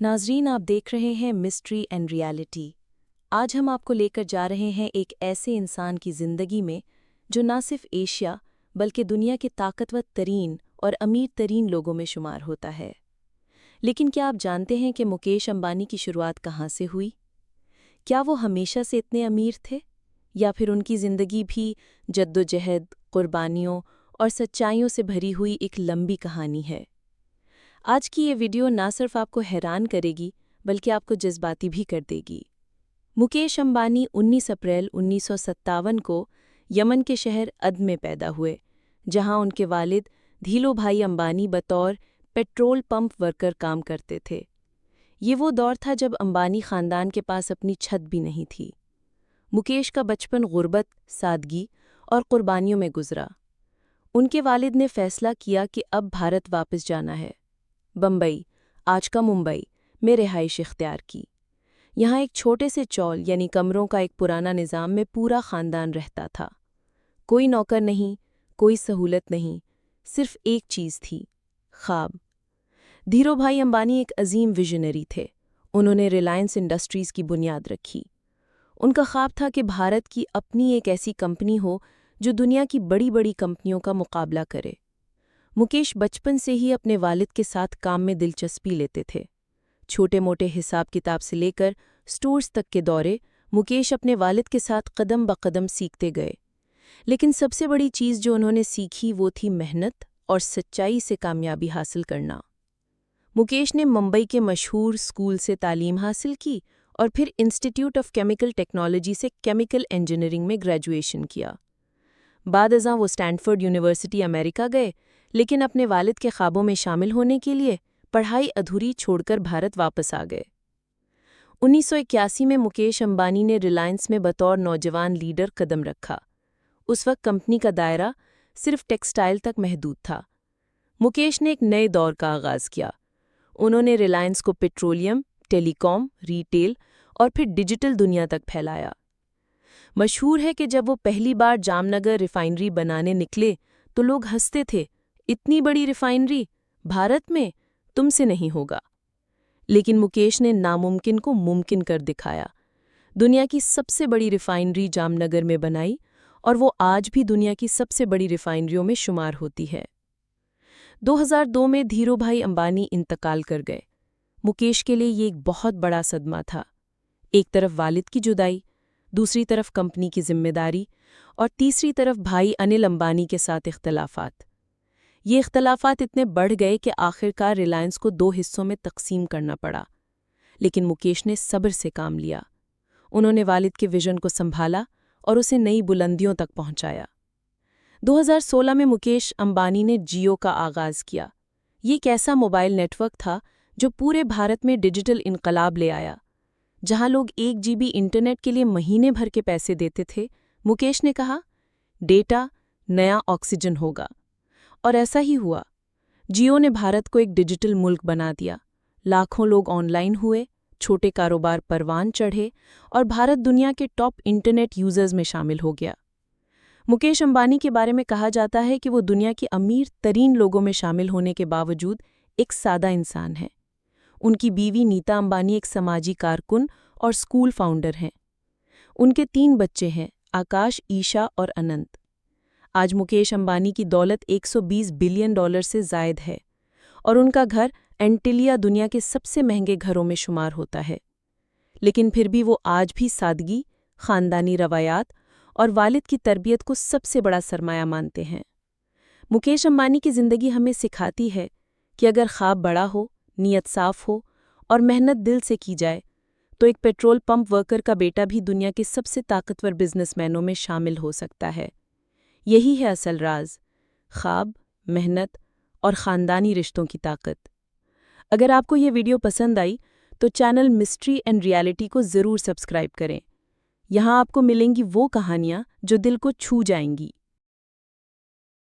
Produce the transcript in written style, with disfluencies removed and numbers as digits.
नाजरीन, आप देख रहे हैं मिस्ट्री एंड रियलिटी। आज हम आपको लेकर जा रहे हैं एक ऐसे इंसान की ज़िंदगी में जो ना सिर्फ एशिया बल्कि दुनिया के ताकतवर तरीन और अमीर तरीन लोगों में शुमार होता है। लेकिन क्या आप जानते हैं कि मुकेश अंबानी की शुरुआत कहाँ से हुई? क्या वो हमेशा से इतने अमीर थे, या फिर उनकी ज़िंदगी भी जद्दोजहद, कुर्बानियों और सच्चाइयों से भरी हुई एक लंबी कहानी है? आज की ये वीडियो ना सिर्फ आपको हैरान करेगी बल्कि आपको जज्बाती भी कर देगी। मुकेश अंबानी 19 अप्रैल 1957 को यमन के शहर अद में पैदा हुए, जहां उनके वालिद धीलोभाई अंबानी बतौर पेट्रोल पंप वर्कर काम करते थे। ये वो दौर था जब अंबानी खानदान के पास अपनी छत भी नहीं थी। मुकेश का बचपन गुर्बत, सादगी और कुर्बानियों में गुजरा। उनके वालिद ने फैसला किया कि अब भारत वापस जाना है। बम्बई, आज का मुंबई, में रिहाइश इख्तियार की। यहाँ एक छोटे से चौल यानी कमरों का एक पुराना निज़ाम में पूरा ख़ानदान रहता था। कोई नौकर नहीं, कोई सहूलत नहीं, सिर्फ एक चीज़ थी, ख्वाब। धीरोभाई अंबानी एक अजीम विजनरी थे। उन्होंने रिलायंस इंडस्ट्रीज़ की बुनियाद रखी। उनका ख्वाब था कि भारत की अपनी एक ऐसी कंपनी हो जो दुनिया की बड़ी बड़ी कंपनियों का मुकाबला करे। मुकेश बचपन से ही अपने वालिद के साथ काम में दिलचस्पी लेते थे। छोटे मोटे हिसाब किताब से लेकर स्टोर्स तक के दौरे मुकेश अपने वालिद के साथ कदम ब कदम सीखते गए। लेकिन सबसे बड़ी चीज़ जो उन्होंने सीखी वो थी मेहनत और सच्चाई से कामयाबी हासिल करना। मुकेश ने मुंबई के मशहूर स्कूल से तालीम हासिल की और फिर इंस्टीट्यूट ऑफ केमिकल टेक्नोलॉजी से केमिकल इंजीनियरिंग में ग्रेजुएशन किया। बाद अज़ां वो स्टैनफोर्ड यूनिवर्सिटी अमेरिका गए, लेकिन अपने वालिद के ख्वाबों में शामिल होने के लिए पढ़ाई अधूरी छोड़कर भारत वापस आ गए। 1981 में मुकेश अंबानी ने रिलायंस में बतौर नौजवान लीडर कदम रखा। उस वक्त कंपनी का दायरा सिर्फ टेक्सटाइल तक महदूद था। मुकेश ने एक नए दौर का आगाज़ किया। उन्होंने रिलायंस को पेट्रोलियम, टेलीकॉम, रिटेल और फिर डिजिटल दुनिया तक फैलाया। मशहूर है कि जब वो पहली बार जामनगर रिफाइनरी बनाने निकले तो लोग हंसते थे, इतनी बड़ी रिफाइनरी भारत में, तुमसे नहीं होगा। लेकिन मुकेश ने नामुमकिन को मुमकिन कर दिखाया। दुनिया की सबसे बड़ी रिफाइनरी जामनगर में बनाई और वो आज भी दुनिया की सबसे बड़ी रिफाइनरियों में शुमार होती है। 2002 में धीरोभाई अंबानी इंतकाल कर गए। मुकेश के लिए ये एक बहुत बड़ा सदमा था। एक तरफ वालिद की जुदाई, दूसरी तरफ कंपनी की जिम्मेदारी और तीसरी तरफ भाई अनिल अंबानी के साथ इख्तलाफात। ये इख्तलाफात इतने बढ़ गए कि आखिरकार रिलायंस को 2 हिस्सों में तकसीम करना पड़ा। लेकिन मुकेश ने सब्र से काम लिया। उन्होंने वालिद के विजन को संभाला और उसे नई बुलंदियों तक पहुंचाया। 2016 में मुकेश अंबानी ने जियो का आगाज़ किया। ये एक ऐसा मोबाइल नेटवर्क था जो पूरे भारत में डिजिटल इनकलाब ले आया। जहां लोग 1 GB इंटरनेट के लिए महीने भर के पैसे देते थे, मुकेश ने कहा, डेटा नया ऑक्सीजन होगा। और ऐसा ही हुआ। जियो ने भारत को एक डिजिटल मुल्क बना दिया। लाखों लोग ऑनलाइन हुए, छोटे कारोबार परवान चढ़े और भारत दुनिया के टॉप इंटरनेट यूजर्स में शामिल हो गया। मुकेश अंबानी के बारे में कहा जाता है कि वो दुनिया के अमीर तरीन लोगों में शामिल होने के बावजूद एक सादा इंसान है। उनकी बीवी नीता अंबानी एक समाजी कारकुन और स्कूल फाउंडर हैं। उनके 3 बच्चे हैं, आकाश, ईशा और अनंत। आज मुकेश अंबानी की दौलत $120 बिलियन से ज़ायद है और उनका घर एंटिलिया दुनिया के सबसे महंगे घरों में शुमार होता है। लेकिन फिर भी वो आज भी सादगी, ख़ानदानी रवायात और वालिद की तरबियत को सबसे बड़ा सरमाया मानते हैं। मुकेश अंबानी की ज़िंदगी हमें सिखाती है कि अगर ख्वाब बड़ा हो, नीयत साफ हो और मेहनत दिल से की जाए तो एक पेट्रोल पंप वर्कर का बेटा भी दुनिया के सबसे ताकतवर बिजनेसमैनों में शामिल हो सकता है। यही है असल राज, ख्वाब, मेहनत और ख़ानदानी रिश्तों की ताकत। अगर आपको ये वीडियो पसंद आई तो चैनल मिस्ट्री एंड रियलिटी को ज़रूर सब्सक्राइब करें। यहाँ आपको मिलेंगी वो कहानियाँ जो दिल को छू जाएंगी।